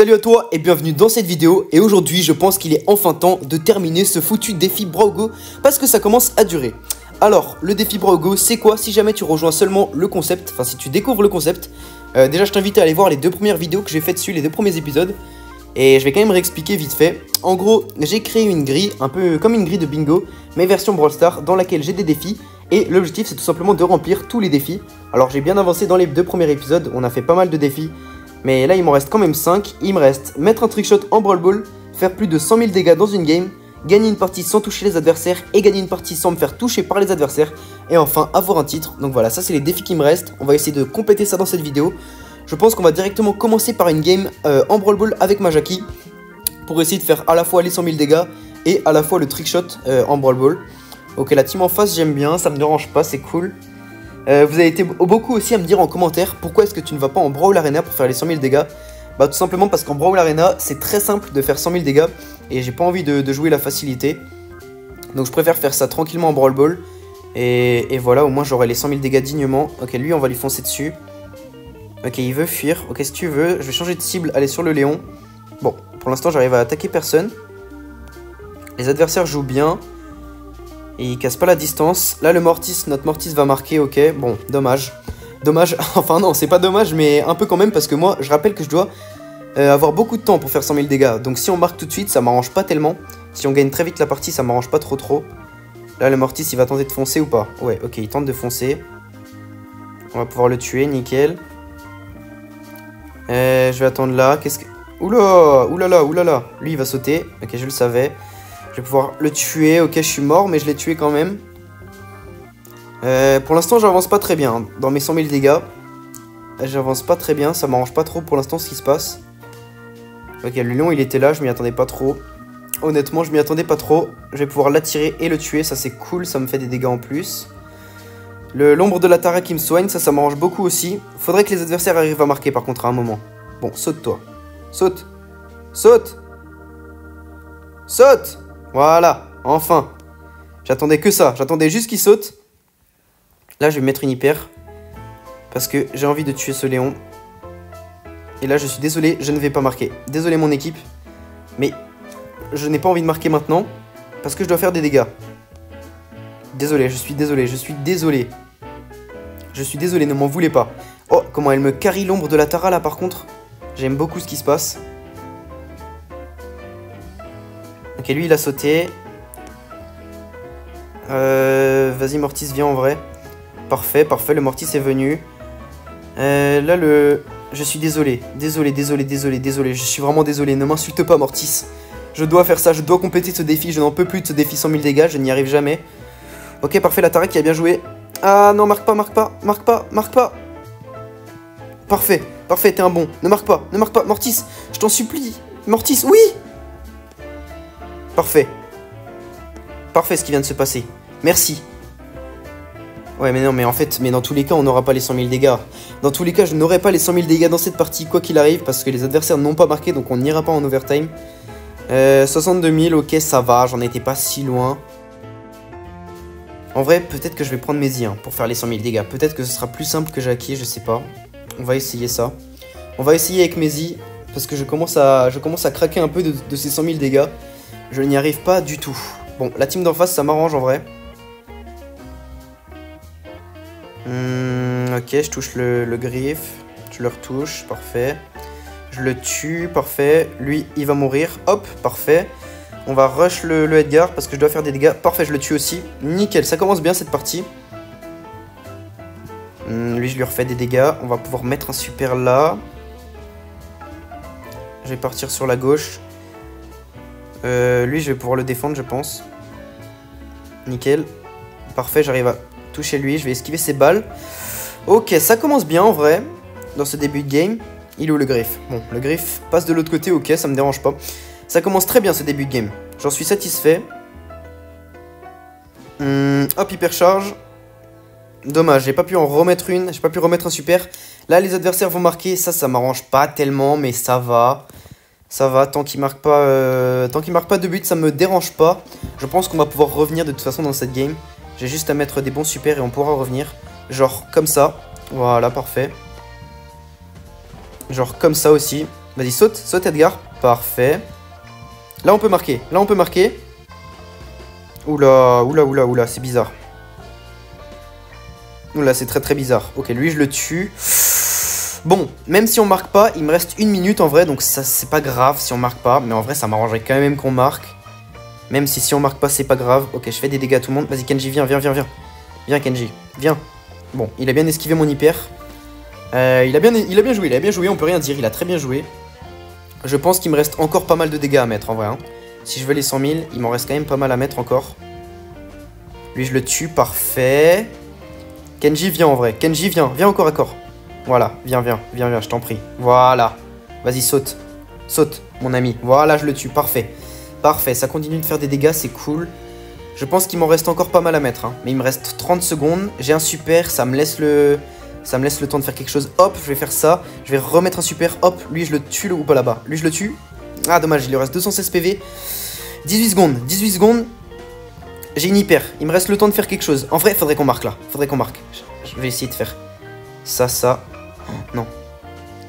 Salut à toi et bienvenue dans cette vidéo. Et aujourd'hui je pense qu'il est enfin temps de terminer ce foutu défi Brawl Go parce que ça commence à durer. Alors le défi Brawl Go c'est quoi? Si jamais tu rejoins seulement le concept, enfin si tu découvres le concept, déjà je t'invite à aller voir les deux premières vidéos que j'ai faites dessus, les deux premiers épisodes. Et je vais quand même réexpliquer vite fait. En gros j'ai créé une grille, un peu comme une grille de bingo, mais version Brawl Stars, dans laquelle j'ai des défis. Et l'objectif c'est tout simplement de remplir tous les défis. Alors j'ai bien avancé dans les deux premiers épisodes, on a fait pas mal de défis. Mais là il m'en reste quand même 5, il me reste mettre un trickshot en Brawl Ball, faire plus de 100 000 dégâts dans une game, gagner une partie sans toucher les adversaires et gagner une partie sans me faire toucher par les adversaires, et enfin avoir un titre. Donc voilà, ça c'est les défis qui me restent, on va essayer de compléter ça dans cette vidéo. Je pense qu'on va directement commencer par une game en Brawl Ball avec ma Jackie, pour essayer de faire à la fois les 100 000 dégâts et à la fois le trickshot en Brawl Ball. Ok, la team en face j'aime bien, ça me dérange pas, c'est cool. Vous avez été beaucoup aussi à me dire en commentaire pourquoi est-ce que tu ne vas pas en Brawl Arena pour faire les 100 000 dégâts. Bah tout simplement parce qu'en Brawl Arena c'est très simple de faire 100 000 dégâts et j'ai pas envie de jouer la facilité. Donc je préfère faire ça tranquillement en Brawl Ball. Et voilà, au moins j'aurai les 100 000 dégâts dignement. Ok, lui on va lui foncer dessus. Ok, il veut fuir. Ok, si tu veux, je vais changer de cible, aller sur le Léon. Bon, pour l'instant j'arrive à attaquer personne. Les adversaires jouent bien. Et il casse pas la distance. Là le Mortis, notre Mortis va marquer, ok. Bon, dommage. Dommage, enfin non, c'est pas dommage, mais un peu quand même parce que moi, je rappelle que je dois avoir beaucoup de temps pour faire 100 000 dégâts. Donc si on marque tout de suite, ça m'arrange pas tellement. Si on gagne très vite la partie, ça m'arrange pas trop. Là le Mortis, il va tenter de foncer ou pas? Ouais, ok, il tente de foncer. On va pouvoir le tuer, nickel. Je vais attendre là, qu'est-ce que... Oulala. Lui, il va sauter. Ok, je le savais. Je vais pouvoir le tuer. Ok, je suis mort, mais je l'ai tué quand même. Pour l'instant, j'avance pas très bien. Dans mes 100 000 dégâts, j'avance pas très bien. Ça m'arrange pas trop pour l'instant ce qui se passe. Ok, le lion, il était là. Je m'y attendais pas trop. Honnêtement, je m'y attendais pas trop. Je vais pouvoir l'attirer et le tuer. Ça, c'est cool. Ça me fait des dégâts en plus. L'ombre de la Tara qui me soigne. Ça m'arrange beaucoup aussi. Faudrait que les adversaires arrivent à marquer par contre à un moment. Bon, saute-toi. Saute. Voilà, enfin. J'attendais que ça, j'attendais juste qu'il saute. Là, je vais mettre une hyper. Parce que j'ai envie de tuer ce Léon. Et là, je suis désolé, je ne vais pas marquer. Désolé mon équipe. Mais je n'ai pas envie de marquer maintenant. Parce que je dois faire des dégâts. Désolé, je suis désolé. Je suis désolé, ne m'en voulez pas. Oh, comment elle me carry l'ombre de la Tara là par contre. J'aime beaucoup ce qui se passe. Ok, lui il a sauté. Vas-y Mortis, viens en vrai. Parfait, le Mortis est venu. Là je suis désolé. Désolé. Je suis vraiment désolé. Ne m'insulte pas Mortis. Je dois faire ça, je dois compléter ce défi. Je n'en peux plus de ce défi 100 000 dégâts. Je n'y arrive jamais. Ok, parfait, la Tara qui a bien joué. Ah non, marque pas. Parfait, t'es un bon. Ne marque pas. Mortis, je t'en supplie. Mortis, oui. Parfait ce qui vient de se passer. Merci. Ouais mais non mais en fait, mais dans tous les cas on n'aura pas les 100 000 dégâts. Dans tous les cas je n'aurai pas les 100 000 dégâts dans cette partie quoi qu'il arrive. Parce que les adversaires n'ont pas marqué donc on n'ira pas en overtime. 62 000, ok ça va, j'en étais pas si loin. En vrai peut-être que je vais prendre Maisie pour faire les 100 000 dégâts. Peut-être que ce sera plus simple que Jackie, je sais pas. On va essayer ça. On va essayer avec Maisie. Parce que je commence à craquer un peu de ces 100 000 dégâts. Je n'y arrive pas du tout. Bon, la team d'en face, ça m'arrange en vrai. Ok, je touche le griffe. Je le retouche, parfait. Je le tue, parfait. Lui, il va mourir. Hop, parfait. On va rush le Edgar parce que je dois faire des dégâts. Parfait, je le tue aussi. Nickel, ça commence bien cette partie. Lui, je lui refais des dégâts. On va pouvoir mettre un super là. Je vais partir sur la gauche. Lui je vais pouvoir le défendre je pense. Nickel. Parfait, j'arrive à toucher lui. Je vais esquiver ses balles. Ok, ça commence bien en vrai. Dans ce début de game. Il est où le griffe? Bon, le griffe passe de l'autre côté, ok, ça me dérange pas. Ça commence très bien ce début de game. J'en suis satisfait. Hop, hypercharge. Dommage, j'ai pas pu en remettre une. J'ai pas pu remettre un super. Là les adversaires vont marquer. Ça m'arrange pas tellement, mais ça va. Ça va, tant qu'il marque pas de but, ça me dérange pas. Je pense qu'on va pouvoir revenir de toute façon dans cette game. J'ai juste à mettre des bons super et on pourra revenir. Genre comme ça. Voilà, parfait. Genre comme ça aussi. Vas-y, saute, saute Edgar. Parfait. Là, on peut marquer. Là, on peut marquer. Oula, oula, oula, oula, c'est bizarre. Oula, c'est très très bizarre. Ok, lui, je le tue. Bon, même si on marque pas, il me reste 1 minute en vrai, donc ça, c'est pas grave si on marque pas. Mais en vrai, ça m'arrangerait quand même qu'on marque. Même si on marque pas, c'est pas grave. Ok, je fais des dégâts à tout le monde. Vas-y, Kenji, viens, viens, viens, viens. Viens, Kenji, viens. Bon, il a bien esquivé mon hyper. Il a bien joué, on peut rien dire, il a très bien joué. Je pense qu'il me reste encore pas mal de dégâts à mettre en vrai. Hein. Si je veux les 100 000, il m'en reste quand même pas mal à mettre encore. Lui, je le tue, parfait. Kenji, viens en vrai. Kenji, viens, viens au corps à corps. Voilà, viens, viens, viens, viens, je t'en prie. Voilà. Vas-y, saute. Saute, mon ami. Voilà, je le tue, parfait. Parfait, ça continue de faire des dégâts, c'est cool. Je pense qu'il m'en reste encore pas mal à mettre. Hein. Mais il me reste 30 secondes. J'ai un super, ça me laisse le temps de faire quelque chose. Hop, je vais faire ça. Je vais remettre un super. Hop, lui, je le tue ou pas là-bas. Lui, je le tue. Ah, dommage, il lui reste 216 PV. 18 secondes, 18 secondes. J'ai une hyper. Il me reste le temps de faire quelque chose. En vrai, faudrait qu'on marque là. Faudrait qu'on marque. Je vais essayer de faire ça, ça. Oh, non.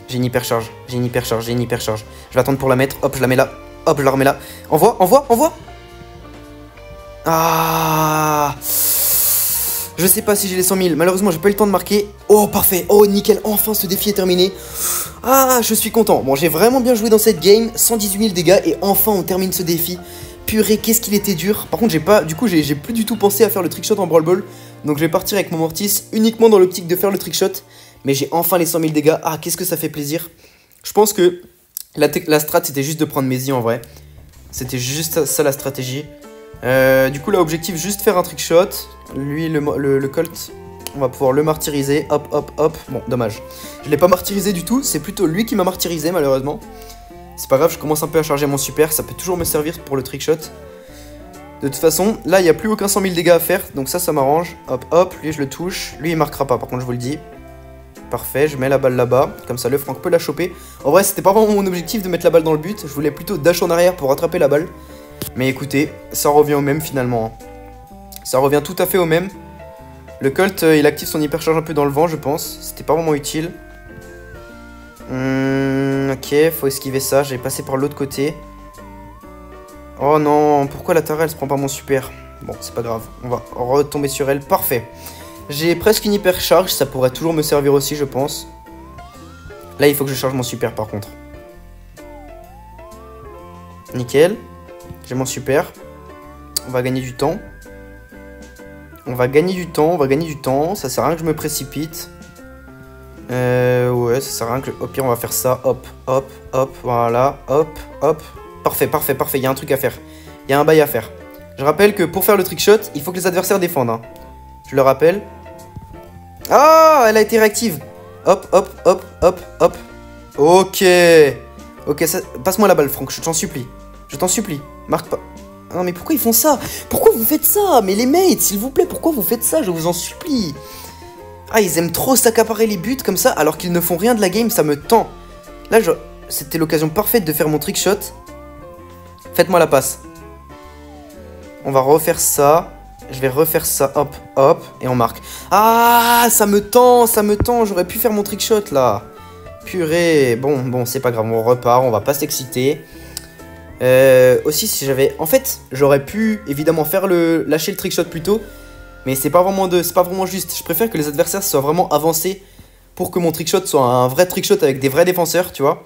J'ai une hyper charge. J'ai une hyper charge. J'ai une hyper charge. Je vais attendre pour la mettre. Hop, je la mets là. Hop, je la remets là. Envoie, envoie, envoie. Ah. Je sais pas si j'ai les 100 000. Malheureusement, j'ai pas eu le temps de marquer. Oh, parfait. Oh, nickel. Enfin, ce défi est terminé. Ah, je suis content. Bon, j'ai vraiment bien joué dans cette game. 118 000 dégâts. Et enfin, on termine ce défi. Purée, qu'est-ce qu'il était dur. Par contre, j'ai plus du tout pensé à faire le trickshot en Brawl Ball. Donc, je vais partir avec mon Mortis uniquement dans l'optique de faire le trickshot. Mais j'ai enfin les 100 000 dégâts. Ah, qu'est-ce que ça fait plaisir. Je pense que la strat, c'était juste de prendre Maisy en vrai. C'était juste ça la stratégie. Du coup, là, objectif, juste faire un trickshot. Lui, le Colt, on va pouvoir le martyriser. Hop, hop, hop. Bon, dommage. Je l'ai pas martyrisé du tout. C'est plutôt lui qui m'a martyrisé, malheureusement. C'est pas grave, je commence un peu à charger mon super. Ça peut toujours me servir pour le trickshot. De toute façon, là, il n'y a plus aucun 100 000 dégâts à faire. Donc ça m'arrange. Hop, hop. Lui, je le touche. Lui, il marquera pas, par contre, je vous le dis. Parfait, je mets la balle là-bas. Comme ça, le Franck peut la choper. En vrai, c'était pas vraiment mon objectif de mettre la balle dans le but. Je voulais plutôt dash en arrière pour rattraper la balle. Mais écoutez, ça revient au même finalement. Ça revient tout à fait au même. Le Colt, il active son hypercharge un peu dans le vent, je pense. C'était pas vraiment utile. Ok, faut esquiver ça. J'ai passé par l'autre côté. Oh non, pourquoi la Tara, elle se prend pas mon super? Bon, c'est pas grave. On va retomber sur elle. Parfait. J'ai presque une hypercharge. Ça pourrait toujours me servir aussi, je pense. Là, il faut que je charge mon super, par contre. Nickel. J'ai mon super. On va gagner du temps. On va gagner du temps, on va gagner du temps. Ça sert à rien que je me précipite. Ouais, ça sert à rien que... Au pire, on va faire ça. Hop, hop, hop, voilà. Hop, hop. Parfait, parfait, parfait. Il y a un truc à faire. Il y a un bail à faire. Je rappelle que pour faire le trickshot, il faut que les adversaires défendent. Hein. Je le rappelle. Ah, elle a été réactive. Hop, hop, hop, hop, hop. Ok. Ok, passe-moi la balle, Franck, je t'en supplie. Je t'en supplie. Marque pas. Non mais pourquoi ils font ça? Pourquoi vous faites ça? Mais les mates, s'il vous plaît, pourquoi vous faites ça? Je vous en supplie. Ah, ils aiment trop s'accaparer les buts comme ça, alors qu'ils ne font rien de la game, ça me tend. Là, c'était l'occasion parfaite de faire mon trickshot. Faites-moi la passe. On va refaire ça. Je vais refaire ça, hop, hop, et on marque. Ah, ça me tend, j'aurais pu faire mon trickshot, là. Purée, bon, c'est pas grave, on repart, on va pas s'exciter. Aussi, si j'avais... En fait, j'aurais pu, évidemment, lâcher le trickshot plus tôt. Mais c'est pas vraiment juste. Je préfère que les adversaires soient vraiment avancés pour que mon trickshot soit un vrai trickshot avec des vrais défenseurs, tu vois.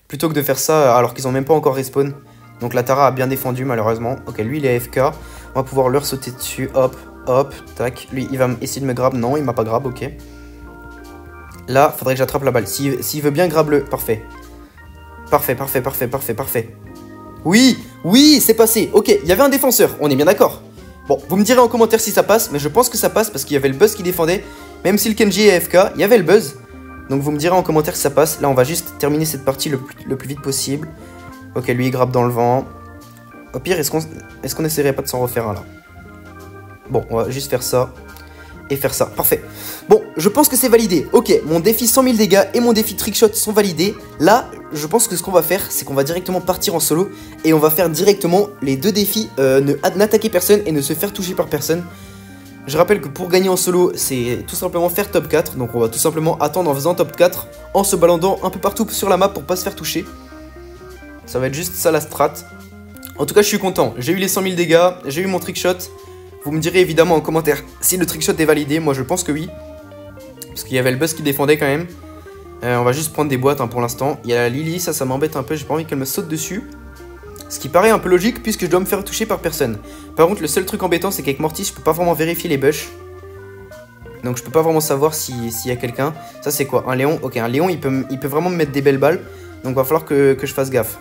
Plutôt que de faire ça alors qu'ils ont même pas encore respawn. Donc la Tara a bien défendu, malheureusement. Ok, lui, il est AFK. On va pouvoir leur sauter dessus. Hop, hop, tac. Lui, il va essayer de me grab. Non, il m'a pas grab, ok. Là, faudrait que j'attrape la balle. S'il veut bien grab le... Parfait. Parfait, parfait, parfait, parfait, parfait. Oui, oui, c'est passé. Ok, il y avait un défenseur, on est bien d'accord. Bon, vous me direz en commentaire si ça passe, mais je pense que ça passe parce qu'il y avait le buzz qui défendait. Même si le Kenji est AFK, il y avait le buzz. Donc vous me direz en commentaire si ça passe. Là, on va juste terminer cette partie le plus vite possible. Ok, lui, il grappe dans le vent. Au pire, est-ce qu'on essaierait pas de s'en refaire un, là? Bon, on va juste faire ça. Et faire ça, parfait. Bon, je pense que c'est validé. Ok, mon défi 100 000 dégâts et mon défi trickshot sont validés. Là, je pense que ce qu'on va faire, c'est qu'on va directement partir en solo. Et on va faire directement les deux défis, n'attaquer personne et ne se faire toucher par personne. Je rappelle que pour gagner en solo, c'est tout simplement faire top 4. Donc on va tout simplement attendre en faisant top 4, en se baladant un peu partout sur la map pour pas se faire toucher. Ça va être juste ça la strat. En tout cas, je suis content. J'ai eu les 100 000 dégâts, j'ai eu mon trickshot. Vous me direz évidemment en commentaire si le trickshot est validé. Moi, je pense que oui. Parce qu'il y avait le buzz qui défendait quand même. On va juste prendre des boîtes hein, pour l'instant. Il y a la Lily, ça m'embête un peu. J'ai pas envie qu'elle me saute dessus. Ce qui paraît un peu logique puisque je dois me faire toucher par personne. Par contre, le seul truc embêtant, c'est qu'avec Mortis, je peux pas vraiment vérifier les bush. Donc je peux pas vraiment savoir s'il y a quelqu'un. Ça, c'est quoi? Un Léon? Ok, un Léon, il peut vraiment me mettre des belles balles. Donc va falloir que je fasse gaffe.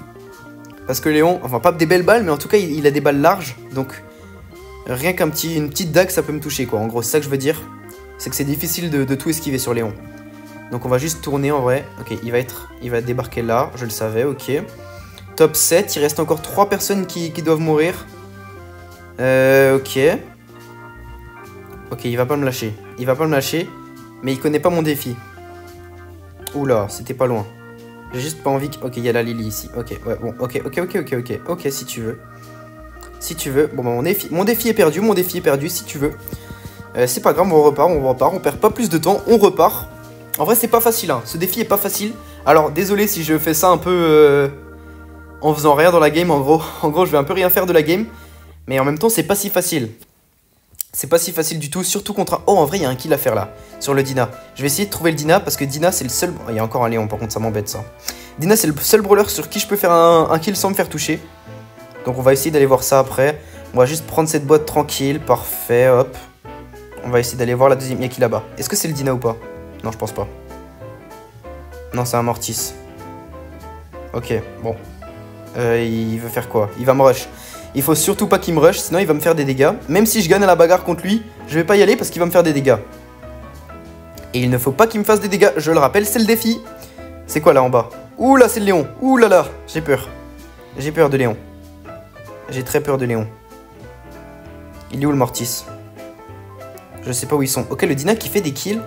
Parce que Léon, enfin pas des belles balles, mais en tout cas il a des balles larges. Donc rien qu'une petite dague ça peut me toucher quoi. En gros c'est ça que je veux dire. C'est que c'est difficile de tout esquiver sur Léon. Donc on va juste tourner en vrai. Ok, il va débarquer là, je le savais, ok. Top 7, il reste encore 3 personnes qui doivent mourir. Ok. Ok, il va pas me lâcher. Il va pas me lâcher, mais il connaît pas mon défi. Oula, c'était pas loin. J'ai juste pas envie que... Ok, il y a la Lily ici. Ok, ouais, bon, ok, si tu veux. Si tu veux. Bon, bah, mon défi est perdu, si tu veux. C'est pas grave, on repart, on perd pas plus de temps, on repart. En vrai, c'est pas facile, hein. Ce défi est pas facile. Alors, désolé si je fais ça un peu... en faisant rien dans la game, en gros, je vais un peu rien faire de la game. Mais en même temps, c'est pas si facile. C'est pas si facile du tout, surtout contre un... Oh, en vrai, il y a un kill à faire là, sur le Dina. Je vais essayer de trouver le Dina, parce que Dina, c'est le seul... Oh, il y a encore un Léon, par contre, ça m'embête, ça. Dina, c'est le seul brawler sur qui je peux faire un kill sans me faire toucher. Donc, on va essayer d'aller voir ça après. On va juste prendre cette boîte tranquille, parfait, hop. On va essayer d'aller voir la deuxième... Il y a qui là-bas? Est-ce que c'est le Dina ou pas? Non, je pense pas. Non, c'est un Mortis. Ok, bon. Il veut faire quoi? Il va me rush. Il faut surtout pas qu'il me rush, sinon il va me faire des dégâts. Même si je gagne à la bagarre contre lui, je vais pas y aller parce qu'il va me faire des dégâts. Et il ne faut pas qu'il me fasse des dégâts, je le rappelle, c'est le défi. C'est quoi là en bas? Ouh là, c'est le Léon. Ouh là là, j'ai peur. J'ai peur de Léon. J'ai très peur de Léon. Il est où le Mortis? Je sais pas où ils sont. Ok, le Dina qui fait des kills.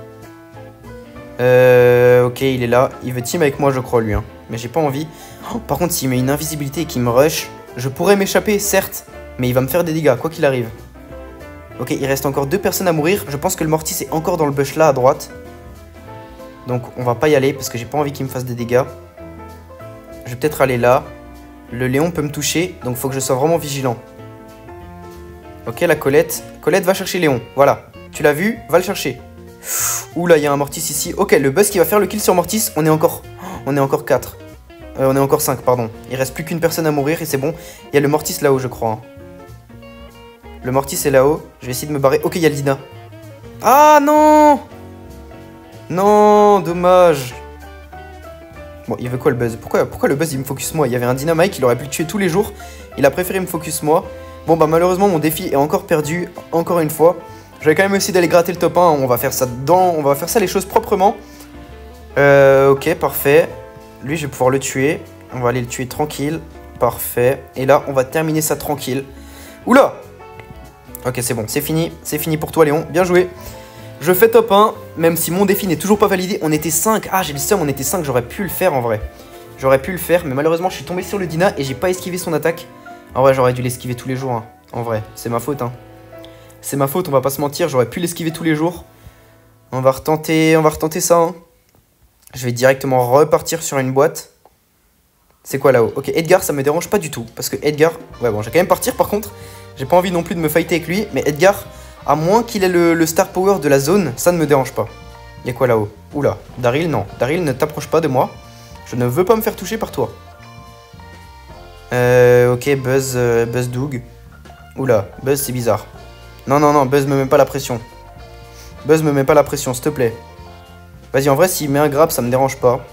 Ok, il est là. Il veut team avec moi, je crois, lui. Hein. Mais j'ai pas envie. Oh, par contre, s'il met une invisibilité et qu'il me rush, je pourrais m'échapper, certes. Mais il va me faire des dégâts, quoi qu'il arrive. Ok, il reste encore 2 personnes à mourir. Je pense que le Mortis est encore dans le bush là, à droite. Donc, on va pas y aller parce que j'ai pas envie qu'il me fasse des dégâts. Je vais peut-être aller là. Le Léon peut me toucher, donc faut que je sois vraiment vigilant. Ok, la Colette. Colette va chercher Léon. Voilà. Tu l'as vu? Va le chercher. Ouh là, il y a un Mortis ici. Ok, le buzz qui va faire le kill sur Mortis. On est encore 4. On est encore 5, pardon. Il reste plus qu'une personne à mourir et c'est bon. Il y a le Mortis là-haut, je crois. Hein. Le Mortis est là-haut. Je vais essayer de me barrer. Ok, il y a le Dina. Ah non! Non, dommage. Bon, il veut quoi le buzz? Pourquoi le buzz il me focus moi? Il y avait un Dynamite, il aurait pu le tuer tous les jours. Il a préféré me focus moi. Bon bah malheureusement mon défi est encore perdu. Encore une fois. Je vais quand même essayer d'aller gratter le top 1. On va faire ça les choses proprement. Ok, parfait. Lui, je vais pouvoir le tuer. On va aller le tuer tranquille. Parfait. Et là, on va terminer ça tranquille. Oula! Ok, c'est bon. C'est fini. C'est fini pour toi, Léon. Bien joué. Je fais top 1. Même si mon défi n'est toujours pas validé. On était 5. Ah, j'ai le seum. On était 5. J'aurais pu le faire en vrai. J'aurais pu le faire. Mais malheureusement, je suis tombé sur le Dina et j'ai pas esquivé son attaque. En vrai, j'aurais dû l'esquiver tous les jours. Hein. En vrai, c'est ma faute. Hein. C'est ma faute, on va pas se mentir, j'aurais pu l'esquiver tous les jours. On va retenter ça. Hein. Je vais directement repartir sur une boîte. C'est quoi là-haut? Ok, Edgar, ça me dérange pas du tout. Parce que Edgar... Ouais, bon, je vais quand même partir par contre. J'ai pas envie non plus de me fighter avec lui. Mais Edgar, à moins qu'il ait le star power de la zone, ça ne me dérange pas. Il y a quoi là-haut? Oula, Daryl, non. Daryl, ne t'approche pas de moi. Je ne veux pas me faire toucher par toi. Ok, Buzz Doug. Oula, Buzz, c'est bizarre. Non, Buzz me met pas la pression. Buzz me met pas la pression, s'il te plaît. Vas-y, en vrai, s'il met un grab, ça me dérange pas.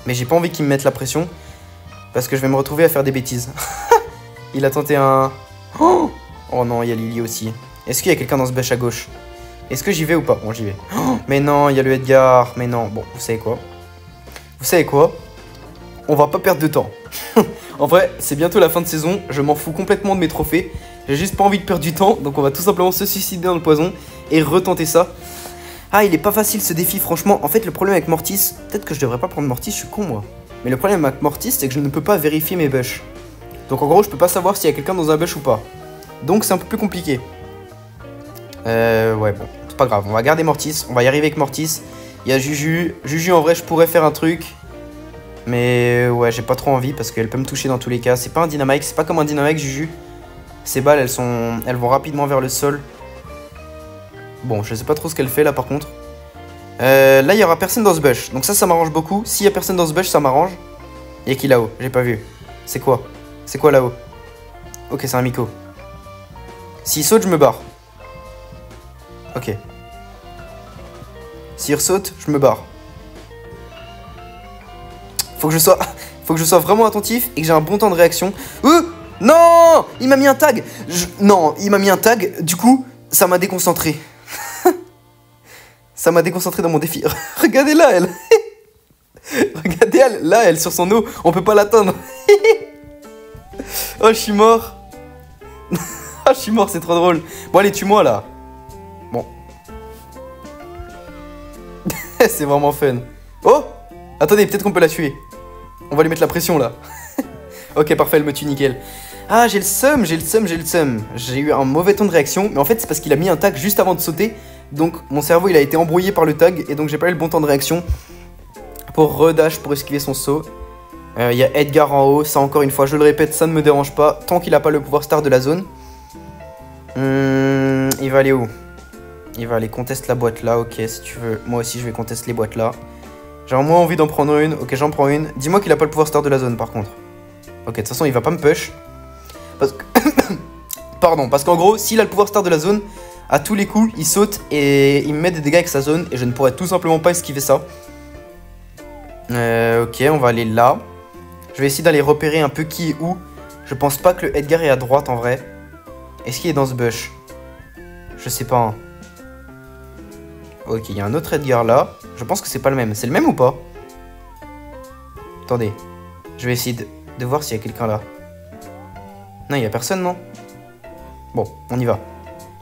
Mais j'ai pas envie qu'il me mette la pression. Parce que je vais me retrouver à faire des bêtises. Il a tenté un... Oh non, il y a Lily aussi. Est-ce qu'il y a quelqu'un dans ce bush à gauche? Est-ce que j'y vais ou pas? Bon, j'y vais. Mais non, il y a le Edgar. Mais non, bon, vous savez quoi? On va pas perdre de temps. En vrai, c'est bientôt la fin de saison. Je m'en fous complètement de mes trophées. J'ai juste pas envie de perdre du temps. Donc on va tout simplement se suicider dans le poison et retenter ça. Ah, il est pas facile ce défi, franchement. En fait, le problème avec Mortis... Peut-être que je devrais pas prendre Mortis, je suis con, moi. Mais le problème avec Mortis, c'est que je ne peux pas vérifier mes bushs. Donc en gros, je peux pas savoir s'il y a quelqu'un dans un bush ou pas. Donc c'est un peu plus compliqué. Ouais, bon. C'est pas grave, on va garder Mortis. On va y arriver avec Mortis. Il y a Juju. Juju, en vrai, je pourrais faire un truc. Mais ouais, j'ai pas trop envie parce qu'elle peut me toucher dans tous les cas. C'est pas un dynamite, c'est pas comme un dynamite, Juju. Ces balles, elles vont rapidement vers le sol. Bon, je sais pas trop ce qu'elle fait là par contre. Là, il y aura personne dans ce bush. Donc ça m'arrange beaucoup. S'il y a personne dans ce bush, ça m'arrange. Il y a qui là-haut? J'ai pas vu. C'est quoi? C'est quoi là-haut? Ok, c'est un Miko. S'il saute, je me barre. Ok. S'il saute, je me barre. Faut que je sois vraiment attentif et que j'ai un bon temps de réaction. Non, il m'a mis un tag. Non, il m'a mis un tag. Du coup, ça m'a déconcentré. Ça m'a déconcentré dans mon défi. Regardez là, elle. Regardez là, elle sur son eau. On peut pas l'atteindre. Oh, je suis mort. Oh, je suis mort, c'est trop drôle. Bon, allez, tue-moi là. Bon. C'est vraiment fun. Oh, attendez, peut-être qu'on peut la tuer. On va lui mettre la pression là. Ok, parfait, elle me tue nickel. Ah, j'ai le seum. J'ai eu un mauvais temps de réaction. Mais en fait, c'est parce qu'il a mis un tag juste avant de sauter. Donc, mon cerveau, il a été embrouillé par le tag. Et donc, j'ai pas eu le bon temps de réaction pour redash, pour esquiver son saut. Il y a Edgar en haut. Ça, encore une fois, je le répète, ça ne me dérange pas. Tant qu'il a pas le pouvoir star de la zone. Il va aller où? Il va aller contester la boîte là. Ok, si tu veux. Moi aussi, je vais contester les boîtes là. J'ai moins envie d'en prendre une. Ok, j'en prends une. Dis-moi qu'il a pas le pouvoir star de la zone par contre. Ok, de toute façon, il va pas me push. Parce que... Pardon, parce qu'en gros, s'il a le pouvoir star de la zone, à tous les coups, il saute et il me met des dégâts avec sa zone. Et je ne pourrais tout simplement pas esquiver ça. Ok, on va aller là. Je vais essayer d'aller repérer un peu qui est où. Je pense pas que le Edgar est à droite en vrai. Est-ce qu'il est dans ce bush? Je sais pas. Hein. Ok, il y a un autre Edgar là. Je pense que c'est pas le même. C'est le même ou pas? Attendez. Je vais essayer de voir s'il y a quelqu'un là. Non, il y a personne, non? Bon, on y va.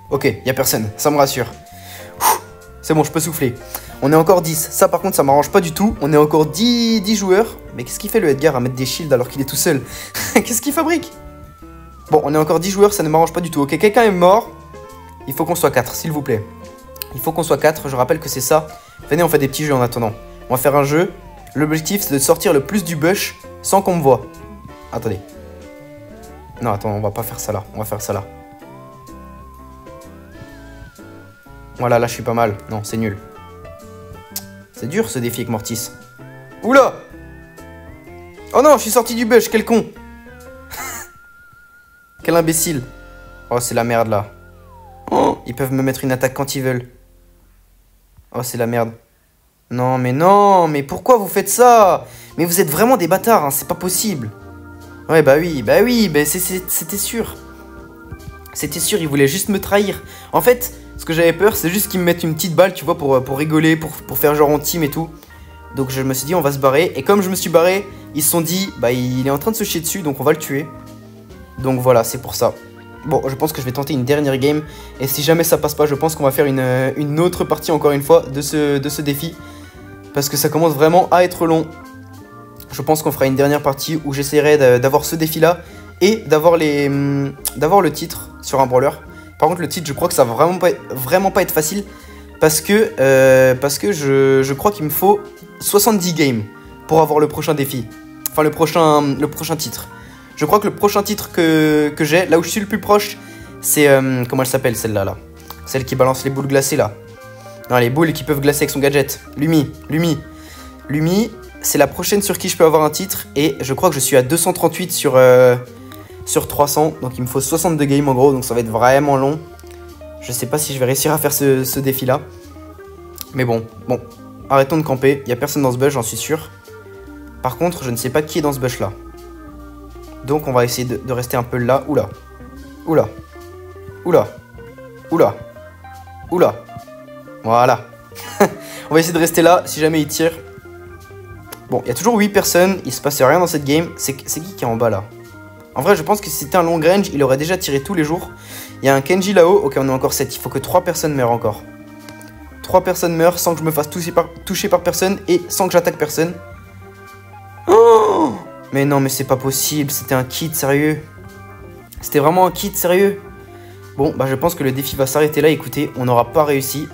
Ok, il y a personne. Ça me rassure. C'est bon, je peux souffler. On est encore 10. Ça, par contre, ça m'arrange pas du tout. On est encore 10 joueurs. Mais qu'est-ce qu'il fait le Edgar à mettre des shields alors qu'il est tout seul? Qu'est-ce qu'il fabrique? Bon, on est encore 10 joueurs. Ça ne m'arrange pas du tout. Ok, quelqu'un est mort. Il faut qu'on soit 4, s'il vous plaît. Il faut qu'on soit 4. Je rappelle que c'est ça. Venez, on fait des petits jeux en attendant. On va faire un jeu. L'objectif, c'est de sortir le plus du bush sans qu'on me voit. Attendez. Non, attends, on va pas faire ça là. On va faire ça là. Voilà, là, je suis pas mal. Non, c'est nul. C'est dur, ce défi avec Mortis. Oula! Oh non, je suis sorti du bush, quel con! Quel imbécile. Oh, c'est la merde, là. Oh, ils peuvent me mettre une attaque quand ils veulent. Oh, c'est la merde. Non, mais pourquoi vous faites ça? Mais vous êtes vraiment des bâtards, hein, c'est pas possible. Ouais, bah oui, c'était sûr. C'était sûr, ils voulaient juste me trahir. En fait, ce que j'avais peur, c'est juste qu'ils me mettent une petite balle, tu vois, pour rigoler, pour faire genre en team et tout. Donc je me suis dit, on va se barrer. Et comme je me suis barré, ils se sont dit, bah il est en train de se chier dessus, donc on va le tuer. Donc voilà, c'est pour ça. Bon, je pense que je vais tenter une dernière game. Et si jamais ça passe pas, je pense qu'on va faire une autre partie, encore une fois, de ce défi. Parce que ça commence vraiment à être long. Je pense qu'on fera une dernière partie où j'essaierai d'avoir ce défi-là. Et d'avoir le titre sur un brawler. Par contre, le titre, je crois que ça va vraiment pas être facile. Parce que je crois qu'il me faut 70 games pour avoir le prochain défi. Enfin, le prochain titre. Je crois que le prochain titre que j'ai, là où je suis le plus proche, c'est... comment elle s'appelle, celle-là, là? Celle qui balance les boules glacées, là. Non, les boules qui peuvent glacer avec son gadget. Lumi, c'est la prochaine sur qui je peux avoir un titre. Et je crois que je suis à 238 sur 300. Donc, il me faut 62 games, en gros. Donc, ça va être vraiment long. Je sais pas si je vais réussir à faire ce défi-là. Mais bon, arrêtons de camper. Il n'y a personne dans ce bush, j'en suis sûr. Par contre, je ne sais pas qui est dans ce bush-là. Donc, on va essayer de rester un peu là. Oula. Voilà. On va essayer de rester là si jamais il tire. Bon, il y a toujours 8 personnes. Il se passe rien dans cette game. C'est qui est en bas là? En vrai, je pense que si c'était un long range, il aurait déjà tiré tous les jours. Il y a un Kenji là-haut. Ok, on est encore 7. Il faut que 3 personnes meurent encore. 3 personnes meurent sans que je me fasse toucher par personne et sans que j'attaque personne. Oh! Mais non, mais c'est pas possible. C'était un kit, sérieux. C'était vraiment un kit, sérieux. Bon, bah je pense que le défi va s'arrêter là. Écoutez, on n'aura pas réussi.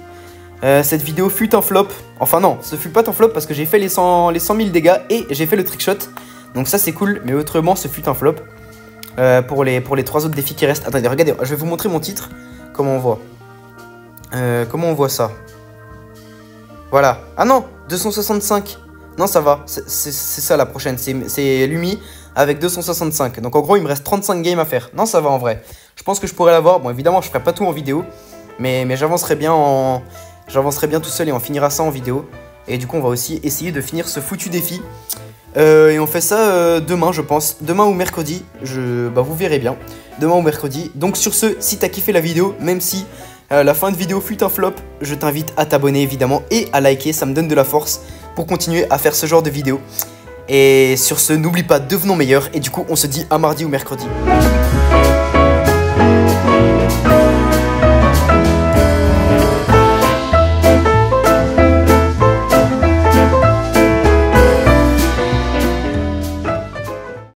Cette vidéo fut un flop. Enfin non, ce fut pas un flop parce que j'ai fait les 100 000 dégâts et j'ai fait le trickshot. Donc ça c'est cool, mais autrement ce fut un flop. Pour les 3 autres défis qui restent. Attendez, regardez, je vais vous montrer mon titre. Comment on voit. Comment on voit ça? Voilà. Ah non, 265. Non, ça va. C'est ça la prochaine. C'est Lumi avec 265. Donc en gros, il me reste 35 games à faire. Non, ça va en vrai. Je pense que je pourrais l'avoir. Bon, évidemment, je ferai pas tout en vidéo. Mais j'avancerai bien tout seul et on finira ça en vidéo. Et du coup, on va aussi essayer de finir ce foutu défi. Et on fait ça demain, je pense. Demain ou mercredi. Vous verrez bien. Demain ou mercredi. Donc sur ce, si t'as kiffé la vidéo, même si la fin de vidéo fut un flop, je t'invite à t'abonner évidemment et à liker. Ça me donne de la force pour continuer à faire ce genre de vidéos. Et sur ce, n'oublie pas, devenons meilleurs. Et du coup, on se dit à mardi ou mercredi.